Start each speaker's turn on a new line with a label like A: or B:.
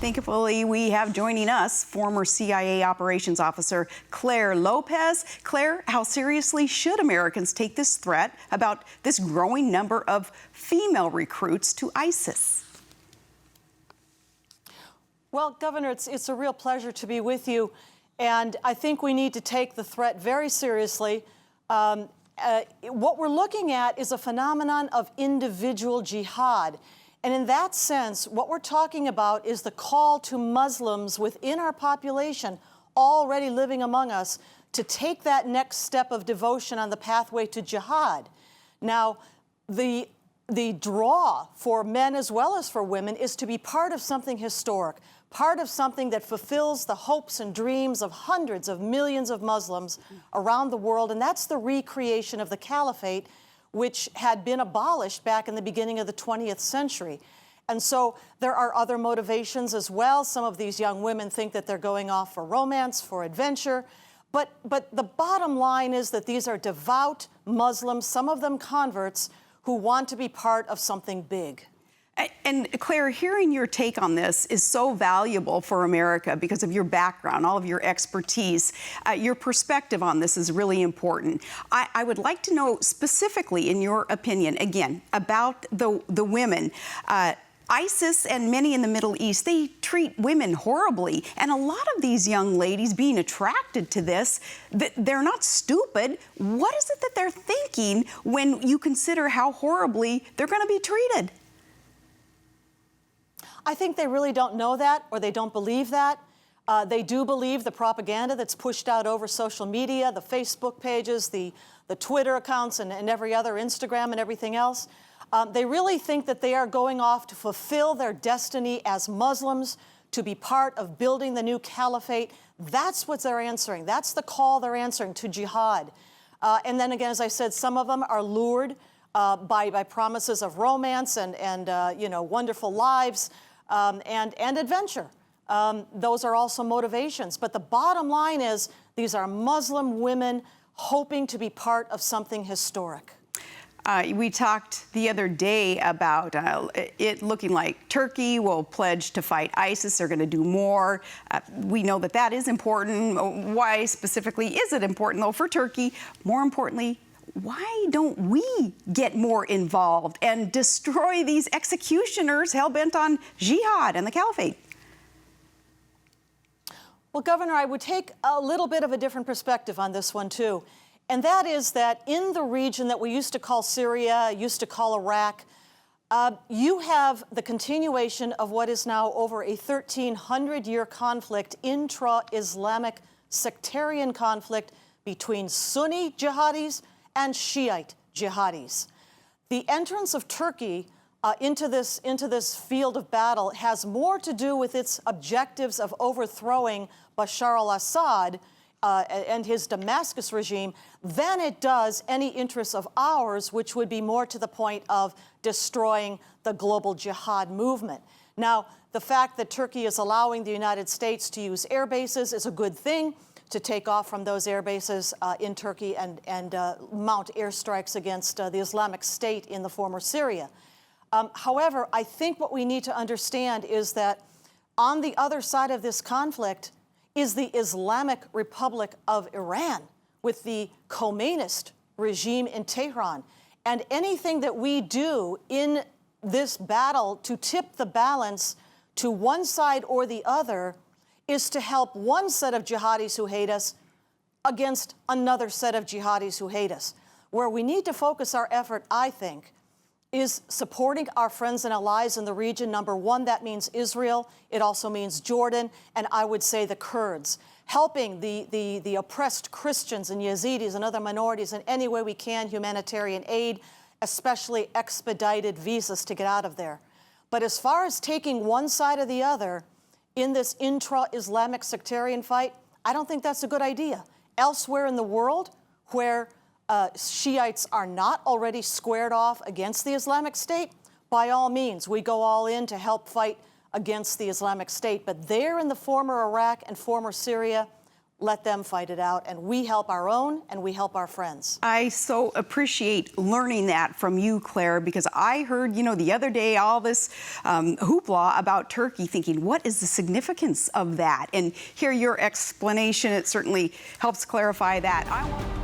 A: Thankfully, we have joining us former CIA operations officer Clare Lopez. Clare, how seriously should Americans take this threat about this growing number of female recruits to ISIS?
B: Well, Governor, it's a real pleasure to be with you, and I think we need to take the threat very seriously. What we're looking at is a phenomenon of individual jihad. And in that sense, what we're talking about is the call to Muslims within our population, already living among us, to take that next step of devotion on the pathway to jihad. Now, the draw for men as well as for women is to be part of something historic, part of something that fulfills the hopes and dreams of hundreds of millions of Muslims around the world, and that's the recreation of the caliphate, which had been abolished back in the beginning of the 20th century. And so there are other motivations as well. Some of these young women think that they're going off for romance, for adventure. But the bottom line is that these are devout Muslims, some of them converts, who want to be part of something big.
A: And Clare, hearing your take on this is so valuable for America because of your background, all of your expertise. Your perspective on this is really important. I would like to know specifically, in your opinion, again, about the women. ISIS and many in the Middle East, they treat women horribly. And a lot of these young ladies being attracted to this, they're not stupid. What is it that they're thinking when you consider how horribly they're going to be treated?
B: I think they really don't know that, or they don't believe that. They do believe the propaganda that's pushed out over social media, the Facebook pages, the Twitter accounts, and every other Instagram and everything else. They really think that they are going off to fulfill their destiny as Muslims, to be part of building the new caliphate. That's what they're answering. That's the call they're answering to jihad. And then again, as I said, some of them are lured by promises of romance and wonderful lives. And adventure. Those are also motivations. But the bottom line is these are Muslim women hoping to be part of something historic.
A: We talked the other day about it looking like Turkey will pledge to fight ISIS. They're going to do more. We know that that is important. Why specifically is it important, though, for Turkey? More importantly, why don't we get more involved and destroy these executioners hell-bent on jihad and the caliphate?
B: Well, Governor, I would take a little bit of a different perspective on this one, too. And that is that in the region that we used to call Syria, used to call Iraq, you have the continuation of what is now over a 1,300-year conflict, intra-Islamic sectarian conflict between Sunni jihadis and Shiite jihadis. The entrance of Turkey into this field of battle has more to do with its objectives of overthrowing Bashar al-Assad and his Damascus regime than it does any interests of ours, which would be more to the point of destroying the global jihad movement. Now, the fact that Turkey is allowing the United States to use air bases is a good thing, to take off from those air bases in Turkey and mount airstrikes against the Islamic State in the former Syria. However, I think what we need to understand is that on the other side of this conflict is the Islamic Republic of Iran with the Khomeinist regime in Tehran. And anything that we do in this battle to tip the balance to one side or the other is to help one set of jihadis who hate us against another set of jihadis who hate us. Where we need to focus our effort, I think, is supporting our friends and allies in the region. Number one, that means Israel. It also means Jordan, and I would say the Kurds. Helping the oppressed Christians and Yazidis and other minorities in any way we can, humanitarian aid, especially expedited visas to get out of there. But as far as taking one side or the other in this intra-Islamic sectarian fight, I don't think that's a good idea. Elsewhere in the world, where Shiites are not already squared off against the Islamic State, by all means, we go all in to help fight against the Islamic State. But there in the former Iraq and former Syria, let them fight it out, and we help our own and we help our friends.
A: I so appreciate learning that from you, Claire, because I heard, the other day, all this hoopla about Turkey, thinking, what is the significance of that? And hear your explanation. It certainly helps clarify that.